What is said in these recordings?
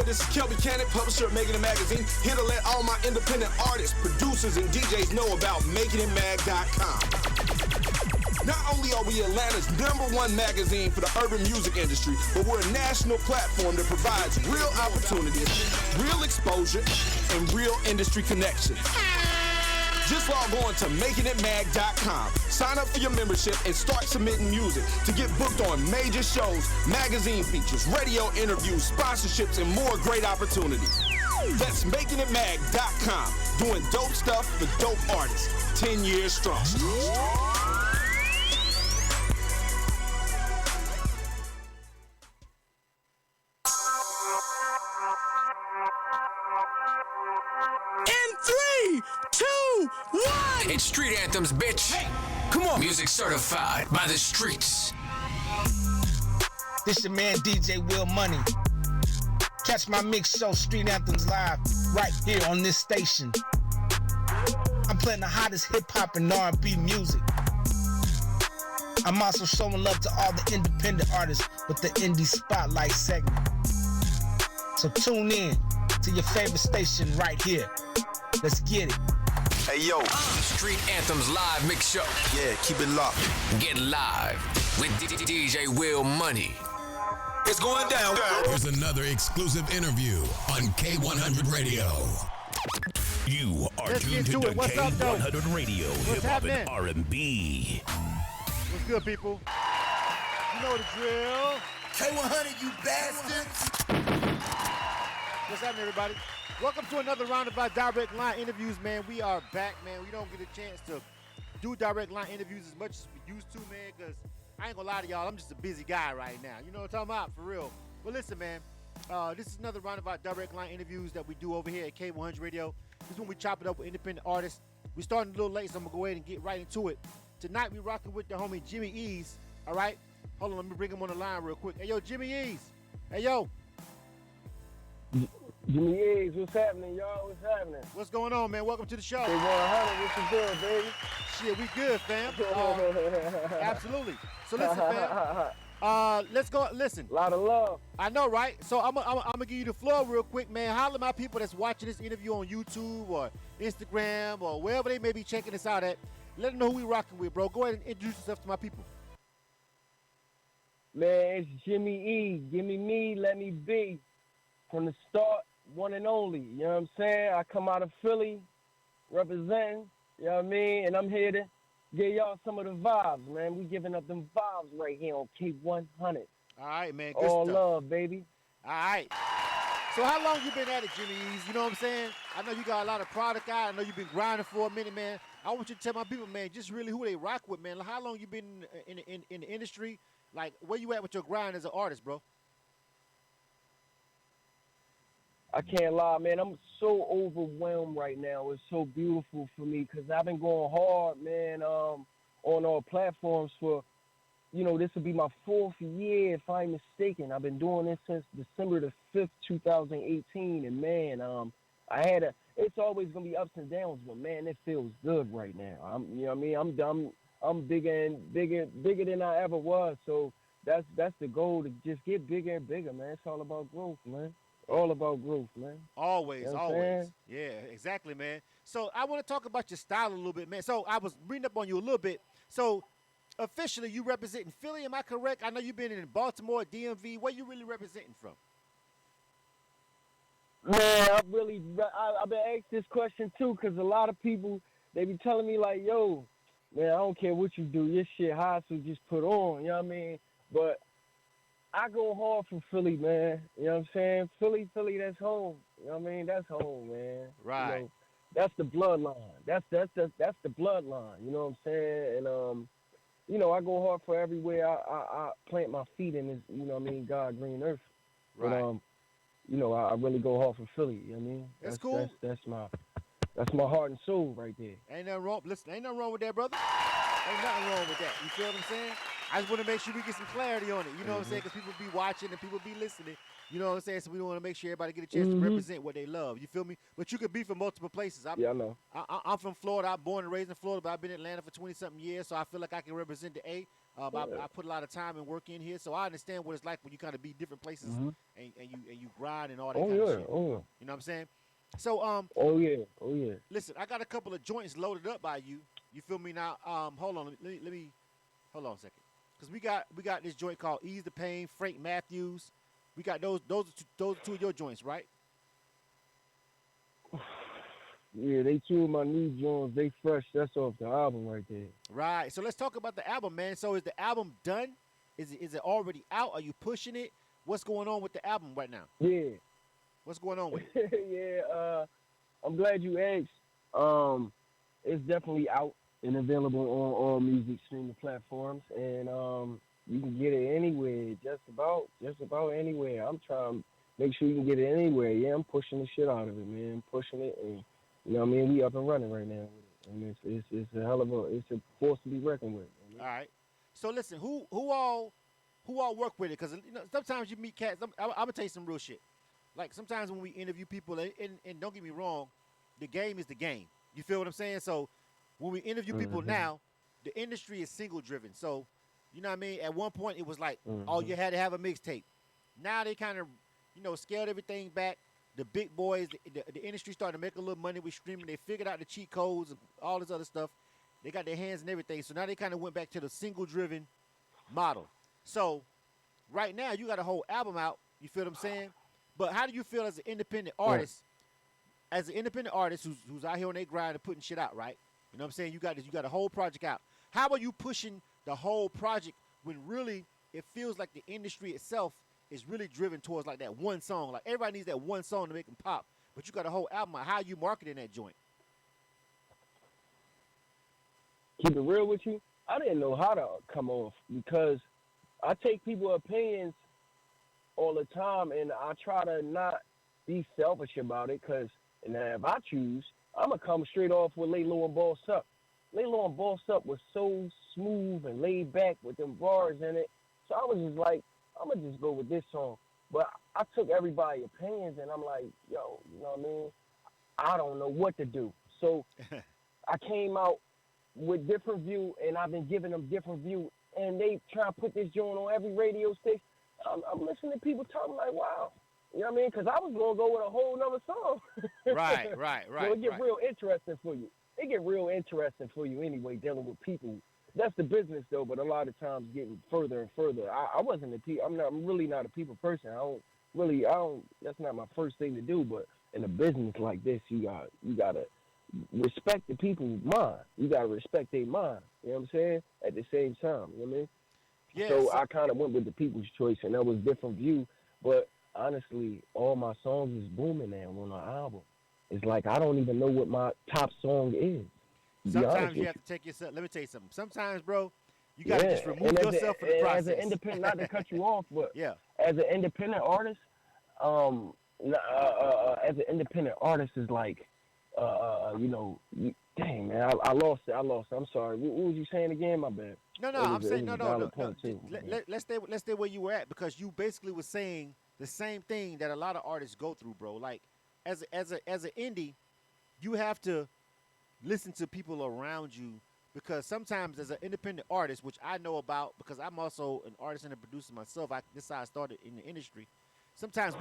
this is Kelby Cannon, publisher of Making It Magazine, here to let all my independent artists, producers, and DJs know about MakingItMag.com. Not only are we Atlanta's #1 magazine for the urban music industry, but we're a national platform that provides real opportunities, real exposure, and real industry connections. Just log on to MakingItMag.com, sign up for your membership, and start submitting music to get booked on major shows, magazine features, radio interviews, sponsorships, and more great opportunities. That's MakingItMag.com, doing dope stuff for dope artists, 10 years strong. It's Street Anthems, bitch. Hey, come on. Music certified by the streets. This your man DJ Will Money. Catch my mix show Street Anthems live right here on this station. I'm playing the hottest hip hop and R&B music. I'm also showing love to all the independent artists with the Indie Spotlight segment. So tune in to your favorite station right here. Let's get it. Hey, yo. Street Anthems live mix show. Yeah, keep it locked. Get live with DJ Will Money. It's going down. Here's another exclusive interview on K100 Radio. You are tuned to K100 Radio, hip hop and R&B. What's good, people? You know the drill. K100, you bastards. What's happening, everybody? Welcome to another round of our direct line interviews, man. We are back, man. We don't get a chance to do direct line interviews as much as we used to, man, because I ain't gonna lie to y'all, I'm just a busy guy right now. You know what I'm talking about? For real. But listen, man, this is another round of our direct line interviews that we do over here at K100 Radio. This is when we chop it up with independent artists. We're starting a little late, so I'm gonna go ahead and get right into it. Tonight, we rocking with the homie Jimmi EZz, all right? Hold on, let me bring him on the line real quick. Hey, yo, Jimmi EZz. Hey, yo. Jimmi EZz, what's happening, y'all? What's happening? What's going on, man? Welcome to the show. Hey, 100, what's you doing, baby? Shit, we good, fam. Absolutely. So listen, fam. Let's go. Listen. A lot of love. I know, right? So I'm gonna give you the floor real quick, man. Holler at my people that's watching this interview on YouTube or Instagram or wherever they may be checking this out at. Let them know who we rocking with, bro. Go ahead and introduce yourself to my people. Man, it's Jimmi EZz. Give me me, let me be. From the start, one and only. You know what I'm saying? I come out of Philly, representing. You know what I mean? And I'm here to give y'all some of the vibes, man. We giving up them vibes right here on K100. All right, man. Good All stuff. love, baby. All right. So how long you been at it, Jimmi EZz? You know what I'm saying? I know you got a lot of product out. I know you've been grinding for a minute, man. I want you to tell my people, man, just really who they rock with, man. Like, how long you been in the industry? Like, where you at with your grind as an artist, bro? I can't lie, man. I'm so overwhelmed right now. It's so beautiful for me because I've been going hard, man, on all platforms for, you know, this will be my 4th year, if I'm mistaken. I've been doing this since December the 5th, 2018. And, man, it's always going to be ups and downs, but, man, it feels good right now. You know what I mean? I'm bigger than I ever was. So that's the goal, to just get bigger and bigger, man. It's all about growth, man. All about growth, man. Always, you know always. Yeah, exactly, man. So I want to talk about your style a little bit, man. So I was reading up on you a little bit. So officially, you representing Philly, am I correct? I know you've been in Baltimore, DMV. Where you really representing from? Man, I've been asked this question, too, because a lot of people, they be telling me, like, yo, man, I don't care what you do. Your shit hot, so just put on. You know what I mean? But I go hard for Philly, man. You know what I'm saying? Philly, that's home. You know what I mean? That's home, man. Right. You know, that's the bloodline. That's the bloodline. You know what I'm saying? And you know, I go hard for everywhere I plant my feet in this. You know what I mean? God, green earth. Right. But you know, I really go hard for Philly. You know what I mean? That's cool. That's my heart and soul right there. Ain't nothing wrong. Listen, ain't nothing wrong with that, brother. Ain't nothing wrong with that. You feel what I'm saying? I just want to make sure we get some clarity on it. You know what I'm saying? Because people be watching and people be listening. You know what I'm saying? So we want to make sure everybody get a chance to represent what they love. You feel me? But you could be from multiple places. I know. I'm from Florida. I'm born and raised in Florida, but I've been in Atlanta for 20-something years, so I feel like I can represent the A. I put a lot of time and work in here, so I understand what it's like when you kind of be different places and you grind and all that kind of shit. Oh, yeah. You know what I'm saying? So Oh yeah. Listen, I got a couple of joints loaded up by you. You feel me now? Hold on. Let me hold on a second. Because we got this joint called Ease the Pain, Frank Matthews. We got those are two of your joints, right? Yeah, they two of my new joints. They fresh. That's off the album right there. Right. So let's talk about the album, man. So is the album done? Is it already out? Are you pushing it? What's going on with the album right now? Yeah. What's going on with it? Yeah, I'm glad you asked. It's definitely out and available on all music streaming platforms, and you can get it anywhere, just about anywhere. I'm trying to make sure you can get it anywhere. Yeah, I'm pushing the shit out of it, man. I'm pushing it, and you know what I mean? We up and running right now with it. And it's a hell of it's a force to be reckoned with. You know? All right. So listen, who all work with it? Because sometimes you meet cats. I'm gonna tell you some real shit. Like sometimes when we interview people, and don't get me wrong, the game is the game. You feel what I'm saying? So when we interview people now, the industry is single driven. So you know what I mean? At one point it was like, oh, you had to have a mixtape. Now they kind of, scaled everything back. The big boys, the industry started to make a little money with streaming. They figured out the cheat codes and all this other stuff. They got their hands in everything. So now they kind of went back to the single-driven model. So right now you got a whole album out. You feel what I'm saying? But how do you feel as an independent artist? As an independent artist who's out here on their grind and putting shit out, right? You know what I'm saying? You got a whole project out. How are you pushing the whole project when really it feels like the industry itself is really driven towards like that one song? Like everybody needs that one song to make them pop, but you got a whole album out. How are you marketing that joint? Keep it real with you, I didn't know how to come off because I take people's opinions all the time, and I try to not be selfish about it because if I choose, I'm going to come straight off with Lay Low and Boss Up. Lay Low and Boss Up was so smooth and laid back with them bars in it, so I was just like, I'm going to just go with this song. But I took everybody's opinions, and I'm like, yo, you know what I mean? I don't know what to do. So I came out with different view, and I've been giving them different view, and they try to put this joint on every radio station. I'm listening to people talking like, wow. You know what I mean? Because I was going to go with a whole nother song. Right. So it get real interesting for you. It get real interesting for you anyway, dealing with people. That's the business, though, but a lot of times getting further and further. I wasn't a people. I'm really not a people person. That's not my first thing to do, but in a business like this, you got to respect the people's mind. You got to respect their mind. You know what I'm saying? At the same time, you know what I mean? Yes. So I kind of went with the people's choice, and that was a different view. But honestly, all my songs is booming now on the album. It's like I don't even know what my top song is. Sometimes you have to take yourself. Let me tell you something. Sometimes, bro, you got to just remove yourself from the process. As an independent, not to cut you off, but yeah, as an independent artist, is like, dang man, I lost it. I'm sorry. What was you saying again? My bad. No. I'm saying no. Let's stay where you were at because you basically were saying the same thing that a lot of artists go through, bro. Like as an indie, you have to listen to people around you because sometimes as an independent artist, which I know about because I'm also an artist and a producer myself. This is how I started in the industry. Sometimes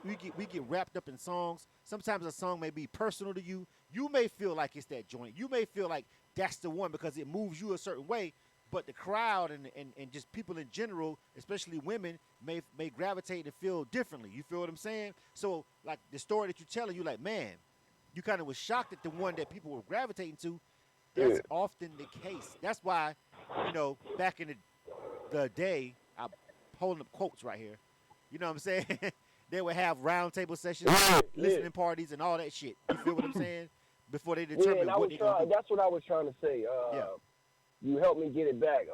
we get wrapped up in songs. Sometimes a song may be personal to you. You may feel like it's that joint. You may feel like that's the one because it moves you a certain way. But the crowd and just people in general, especially women, may gravitate and feel differently. You feel what I'm saying? So like the story that you're telling, you like, man, you kind of was shocked at the one that people were gravitating to. That's often the case. That's why, back in the day, I'm holding up quotes right here. You know what I'm saying? They would have roundtable sessions, listening parties, and all that shit. You feel what I'm saying? Before they determine what they're going to do. That's what I was trying to say. You helped me get it back.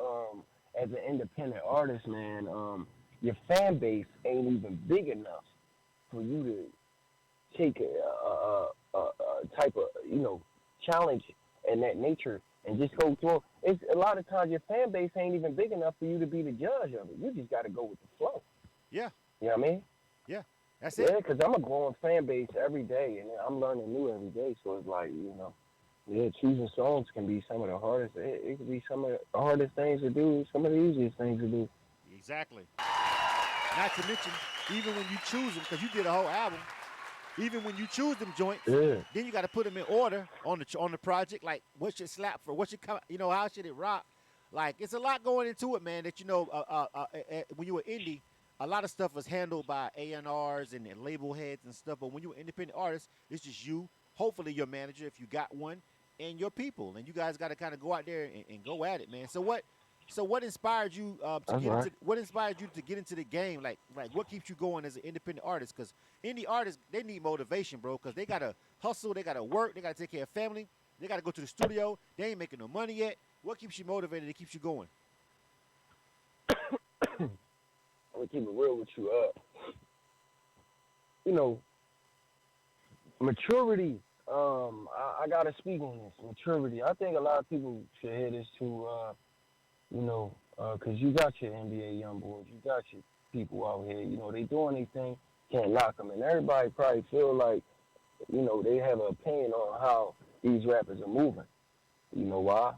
As an independent artist, man, your fan base ain't even big enough for you to take a type of, challenge in that nature and just go through. It's a lot of times your fan base ain't even big enough for you to be the judge of it. You just got to go with the flow. Yeah. You know what I mean? Yeah, that's it. Yeah, because I'm a growing fan base every day, and I'm learning new every day. So it's like, yeah, choosing songs can be some of the hardest. It can be some of the hardest things to do, some of the easiest things to do. Exactly. Not to mention, even when you choose them, because you did a whole album, even when you choose them joints, then you got to put them in order on the project. Like, what should slap for? What should come? How should it rock? Like, it's a lot going into it, man. That when you were indie, a lot of stuff was handled by A&Rs and label heads and stuff. But when you're an independent artist, it's just you, hopefully your manager, if you got one, and your people. And you guys got to kind of go out there and go at it, man. So what inspired you to get into the game? Like what keeps you going as an independent artist? Because indie artists, they need motivation, bro. Because they gotta hustle, they gotta work, they gotta take care of family, they gotta go to the studio. They ain't making no money yet. What keeps you motivated? It keeps you going. I'm gonna keep it real with you. Maturity. I gotta speak on this. Maturity. I think a lot of people should hear this too. Because you got your NBA young boys, you got your people out here, they doing their thing, can't lock them. And everybody probably feel like, they have an opinion on how these rappers are moving. You know why?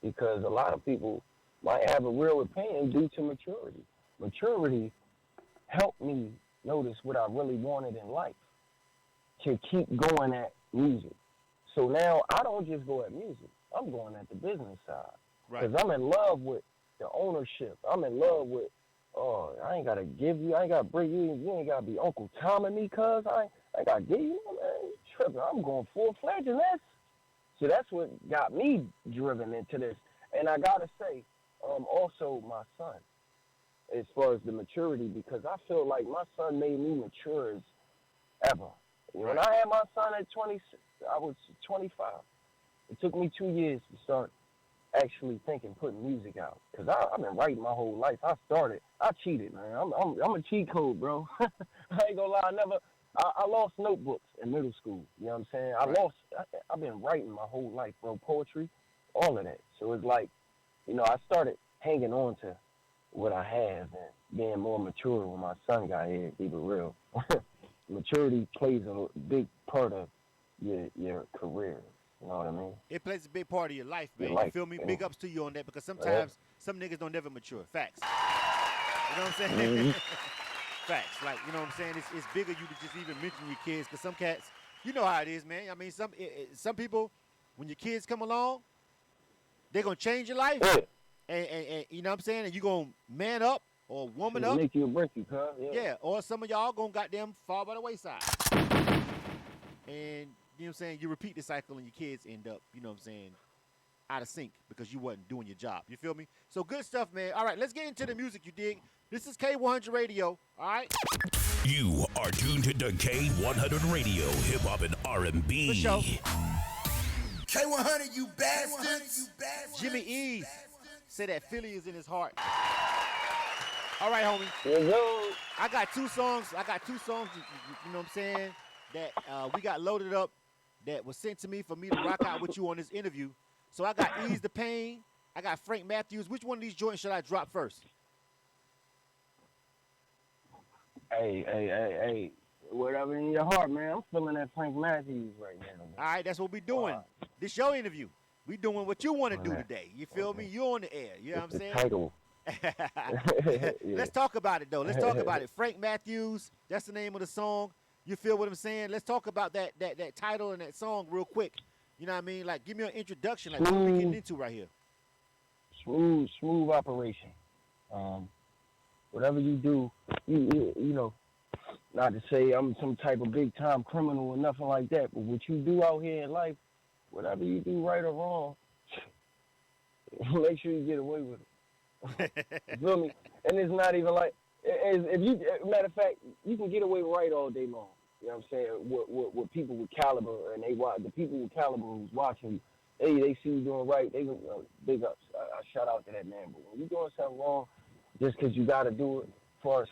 Because a lot of people might have a real opinion due to maturity. Maturity helped me notice what I really wanted in life, to keep going at music. So now I don't just go at music, I'm going at the business side. Because I'm in love with the ownership. I'm in love with, I ain't got to give you, I ain't got to bring you, you ain't got to be Uncle Tom and me, cuz I ain't got to give you, man, you tripping. I'm going full-fledged in this. So that's what got me driven into this. And I got to say, also my son, as far as the maturity, because I feel like my son made me mature as ever. When I had my son at 26, I was 25. It took me 2 years to start actually thinking, putting music out, because I've been writing my whole life. I cheated, man. I'm a cheat code, bro. I ain't gonna lie. I lost notebooks in middle school. You know what I'm saying? I've been writing my whole life, bro. Poetry, all of that. So it's like, I started hanging on to what I have and being more mature when my son got here. Keep it real. Maturity plays a big part of your career. You know what I mean? It plays a big part of your life, man. You feel me? Big ups to you on that, because sometimes some niggas don't never mature. Facts. You know what I'm saying? Mm-hmm. Facts. Like, you know what I'm saying? It's bigger you to just even mention your kids, because some cats, you know how it is, man. I mean, some people, when your kids come along, they're going to change your life. And you know what I'm saying? And you're going to man up or woman up. Make you or break you, cuz. Yeah, or some of y'all going to goddamn fall by the wayside. And you know what I'm saying? You repeat the cycle and your kids end up, you know what I'm saying, out of sync because you wasn't doing your job. You feel me? So good stuff, man. All right, let's get into the music, you dig? This is K100 Radio, all right? You are tuned to K100 Radio, hip hop and R&B. For sure. K100, you bastards. Jimmi EZz said that Philly is in his heart. All right, homie. Hello. I got two songs, you know what I'm saying, that we got loaded up that was sent to me for me to rock out with you on this interview. So I got Ease the Pain. I got Frank Matthews. Which one of these joints should I drop first? Hey. Whatever in your heart, man. I'm feeling that Frank Matthews right now. Man. All right, that's what we doing. This your interview. We doing what you want to do today. You feel me? You on the air. You know what I'm saying? Title. Let's talk about it, though. Let's talk about it. Frank Matthews, that's the name of the song. You feel what I'm saying? Let's talk about that title and that song real quick. You know what I mean? Like, give me an introduction. Like, what are we getting into right here? Smooth operation. Whatever you do, you know, not to say I'm some type of big time criminal or nothing like that, but what you do out here in life, whatever you do, right or wrong, make sure you get away with it. You feel me? And it's not even like, matter of fact, you can get away with right all day long. You know what I'm saying? With people with caliber, and the people with caliber who's watching you, they see you doing right, they big ups. I shout out to that man. But when you're doing something wrong, just because you got to do it, as far as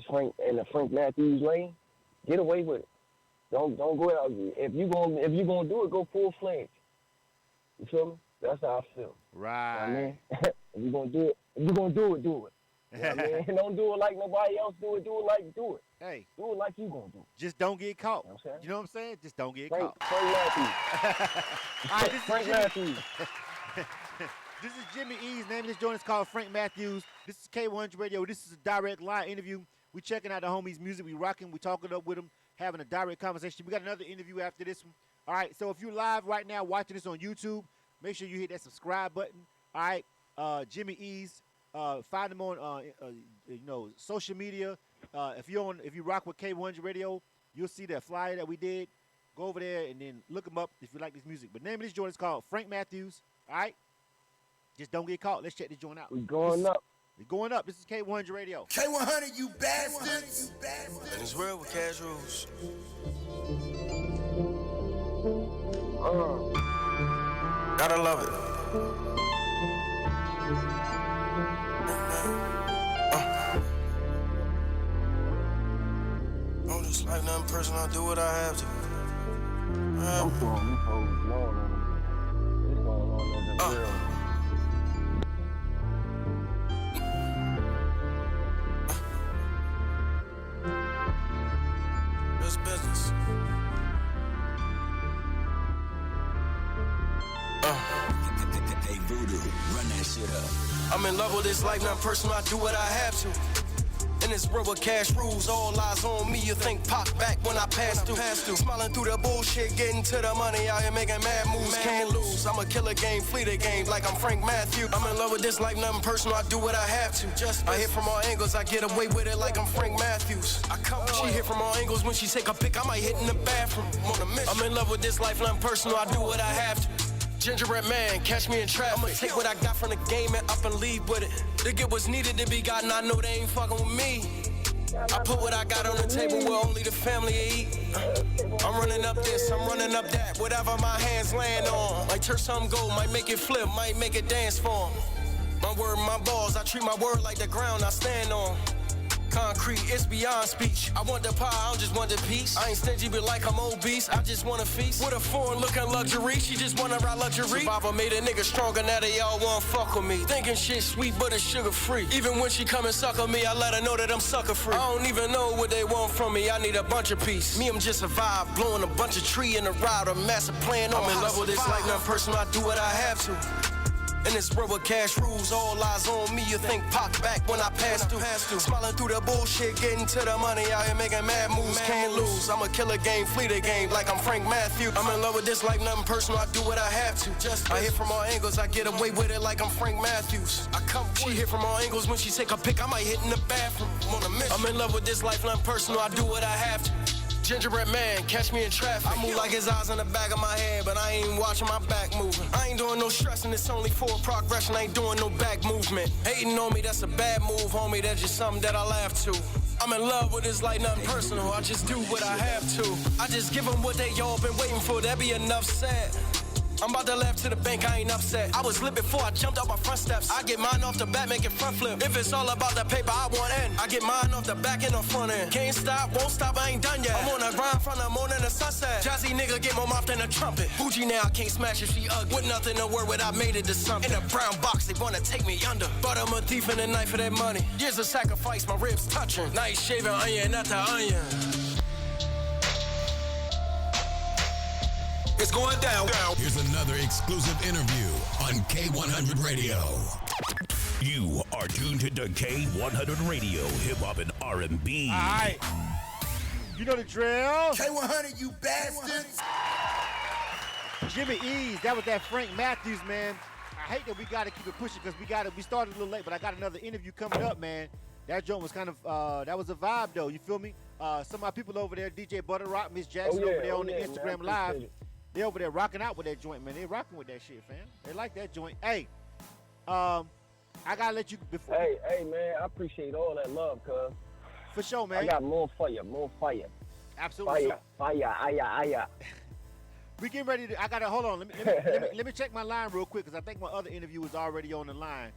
Frank in the Frank Matthews lane, get away with it. Don't go out. If you gonna do it, go full fledged. You feel me? That's how I feel. Right. You know what I mean? If you're gonna do it, do it. I mean, don't do it like nobody else do it. Do it like do it. Hey. Do it like you gonna do. Just don't get caught. You know what I'm saying? Just don't get caught. Frank Matthews. All right, this Frank is Matthews. This is Jimmi EZz. Name of this joint is called Frank Matthews. This is K100 Radio. This is a direct line interview. We checking out the homies' music. We rocking. We talking up with them, having a direct conversation. We got another interview after this one. All right, so if you're live right now watching this on YouTube, make sure you hit that subscribe button. All right, Jimmi EZz. Find them on social media. If you rock with K100 Radio, you'll see that flyer that we did. Go over there and then look them up if you like this music. But name of this joint is called Frank Matthews. All right, just don't get caught. Let's check this joint out. We're going up. We're going up. This is K100 Radio. K100, you bastards. And it's real with cash rules. Gotta love it. I'm just like nothing personal. I do what I have to. I'm throwing these hoes long on them. It's going on as a real. It's business. Hey, Voodoo, run that shit up. I'm in love with this life, nothing personal. I do what I have to. In this world with cash rules, all eyes on me. You think pop back when I pass through. Smiling through the bullshit, getting to the money. Out here making mad moves, can't lose. I'm a killer game, flee the game like I'm Frank Matthews. I'm in love with this life, nothing personal. I do what I have to. I hit from all angles, I get away with it like I'm Frank Matthews. She hit from all angles when she take a pic. I might hit in the bathroom. I'm in love with this life, nothing personal. I do what I have to. Gingerbread man, catch me in traffic. I'ma take what I got from the game and up and leave with it. To get what's needed to be gotten, I know they ain't fucking with me. I put what I got on the table where only the family eat. I'm running up this, I'm running up that. Whatever my hands land on. Might turn something gold, might make it flip, might make it dance for 'em. My word, my balls, I treat my word like the ground I stand on. Concrete, it's beyond speech. I want the pie, I don't just want the piece. I ain't stingy, but like I'm obese, I just want a feast. With a foreign looking luxury, she just wanna ride luxury. Survivor made a nigga stronger, now they all wanna fuck with me. Thinking shit sweet, but it's sugar free. Even when she come and suck on me, I let her know that I'm sucker free. I don't even know what they want from me, I need a bunch of peace. Me, I'm just a vibe, blowing a bunch of tree in the ride, a massive plan. I'm in love with this life, nothing personal, I do what I have to. In this world with cash rules, all eyes on me. You think pop back when I pass through. Smiling through the bullshit, getting to the money. Out here making mad moves, can't lose. I'm a killer game, flee the game like I'm Frank Matthews. I'm in love with this life, nothing personal. I do what I have to. I hit from all angles, I get away with it like I'm Frank Matthews. She hit from all angles when she take a pic. I might hit in the bathroom. I'm in love with this life, nothing personal. I do what I have to. Gingerbread man, catch me in traffic. I move like his eyes in the back of my head, but I ain't watching my back moving. I ain't doing no stressing, it's only forward progression. I ain't doing no back movement. Hating on me, that's a bad move, homie. That's just something that I laugh to. I'm in love with this like nothing personal. I just do what I have to. I just give them what they all been waiting for. That be enough said. I'm about to left to the bank, I ain't upset. I was lit before I jumped out my front steps. I get mine off the back, make it front flip. If it's all about the paper, I want end. I get mine off the back and the front end. Can't stop, won't stop, I ain't done yet. I'm on a grind from the morning to sunset. Jazzy nigga get more mouth than a trumpet. Bougie now, I can't smash if she ugly. With nothing to work with, I made it to something. In a brown box, they wanna take me under. But I'm a thief and a knife for that money. Years of sacrifice, my ribs touching. Nice shaving onion, not the onion. It's going down. Here's another exclusive interview on K100 Radio. You are tuned to K100 Radio, hip hop and R&B. All right. You know the drill. K100, you bastards. Jimmi EZz, that was that Frank Matthews, man. I hate that we got to keep it pushing because we started a little late, but I got another interview coming up, man. That joint was kind of, that was a vibe, though. You feel me? Some of my people over there, DJ Butter Rock, Miss Jackson over there on the Instagram man, Live. They over there rocking out with that joint, man. They rocking with that shit, fam. They like that joint. Hey, I gotta let you before. Hey, man, I appreciate all that love, cuz. For sure, man. I got more fire. Absolutely. Fire. We getting ready to. I gotta hold on. Let me check my line real quick because I think my other interview is already on the line.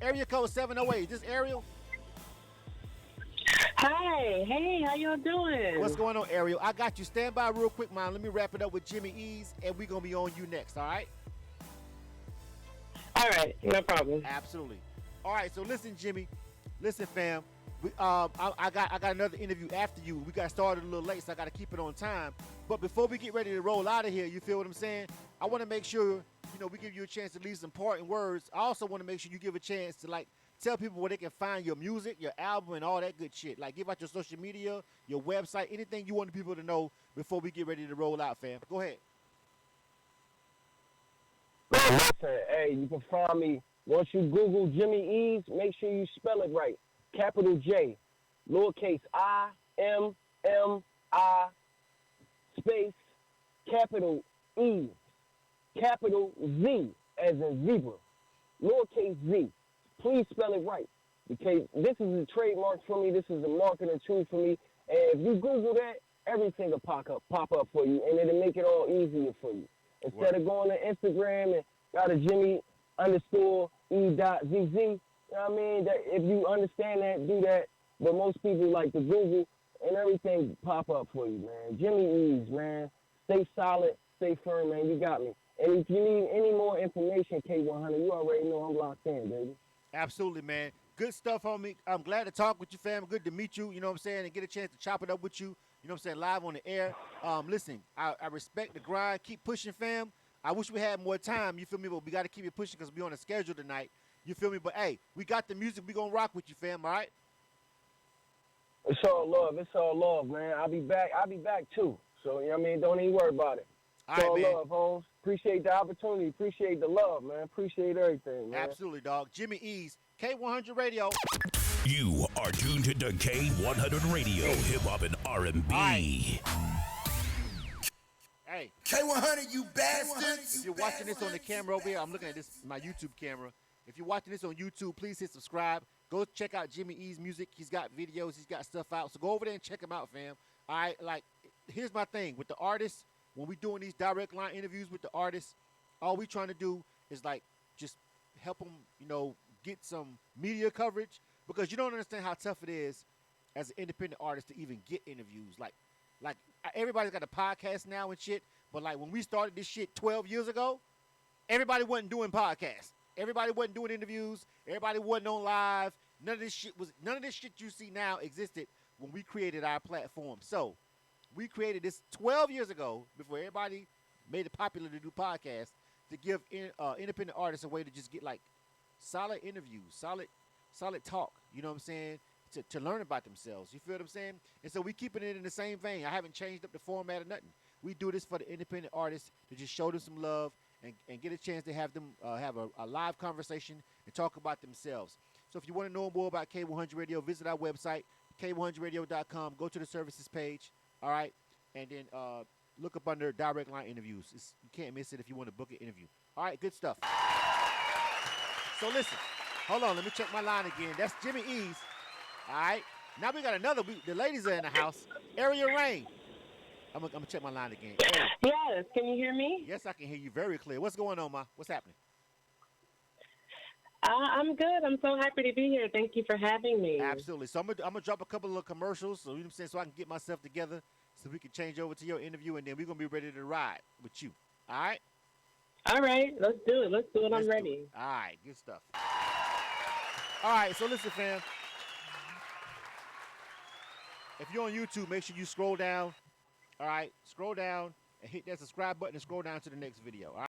Area code 708. Is this Ariel? Hi, hey, how y'all doing? What's going on, Ariel? I got you. Stand by real quick, man. Let me wrap it up with Jimmi EZz, and we're going to be on you next, all right? All right, no problem. Absolutely. All right, so listen, Jimmy. Listen, fam. I got another interview after you. We got started a little late, so I got to keep it on time. But before we get ready to roll out of here, you feel what I'm saying? I want to make sure, we give you a chance to leave some important words. I also want to make sure you give a chance to, tell people where they can find your music, your album, and all that good shit. Like, give out your social media, your website, anything you want people to know before we get ready to roll out, fam. Go ahead. Listen, hey, you can find me. Once you Google Jimmi EZz, make sure you spell it right. Capital J, lowercase I, M, I, space, capital E, capital Z, as in zebra, lowercase z. Please spell it right, because this is a trademark for me. This is a marketing tool for me. And if you Google that, everything will pop up for you, and it'll make it all easier for you. Instead of going to Instagram and got a Jimmi _E.ZZ, you know what I mean? That if you understand that, do that. But most people like to Google and everything pop up for you, man. Jimmi EZz, man. Stay solid, stay firm, man. You got me. And if you need any more information, K100, you already know I'm locked in, baby. Absolutely, man. Good stuff, homie. I'm glad to talk with you, fam. Good to meet you, you know what I'm saying, and get a chance to chop it up with you, you know what I'm saying, live on the air. Listen, I respect the grind. Keep pushing, fam. I wish we had more time, you feel me, but we got to keep it pushing because we on a schedule tonight. You feel me? But, hey, we got the music. We going to rock with you, fam, all right? It's all love. It's all love, man. I'll be back, too. So, you know what I mean? Don't even worry about it. It's all love, Holmes. Appreciate the opportunity. Appreciate the love, man. Appreciate everything, man. Absolutely, dog. Jimmi EZz, K100 Radio. You are tuned to K100 Radio, hip-hop and R&B. Right. Hey. K100, you bastards. If you're watching this on the camera over here, I'm looking at this, my YouTube camera. If you're watching this on YouTube, please hit subscribe. Go check out Jimmi EZz music. He's got videos. He's got stuff out. So go over there and check him out, fam. All right, here's my thing. With the artists, when we doing these direct line interviews with the artists, all we trying to do is, just help them, get some media coverage. Because you don't understand how tough it is as an independent artist to even get interviews. Like everybody's got a podcast now and shit. But, when we started this shit 12 years ago, everybody wasn't doing podcasts. Everybody wasn't doing interviews. Everybody wasn't on live. None of this shit you see now existed when we created our platform. So we created this 12 years ago before everybody made it popular to do podcasts to give independent artists a way to just get solid interviews, solid talk. You know what I'm saying? To learn about themselves. You feel what I'm saying? And so we keeping it in the same vein. I haven't changed up the format or nothing. We do this for the independent artists to just show them some love and get a chance to have them have a live conversation and talk about themselves. So if you want to know more about K100 Radio, visit our website, K100radio.com. Go to the services page, all right? And then look up under direct line interviews. You can't miss it if you want to book an interview. All right, good stuff. So listen, hold on. Let me check my line again. That's Jimmi EZz. All right. Now we got another. The ladies are in the house. Area Rain. I'm gonna check my line again. Area. Yes. Can you hear me? Yes, I can hear you very clear. What's going on, Ma? What's happening? I'm good. I'm so happy to be here. Thank you for having me. Absolutely. So I'm gonna drop a couple of commercials, so you know what I'm saying, so I can get myself together, so we can change over to your interview, and then we're gonna be ready to ride with you. All right. All right. Let's do it. I'm ready. All right. Good stuff. All right. So listen, fam. If you're on YouTube, make sure you scroll down. All right, scroll down and hit that subscribe button and scroll down to the next video. All right.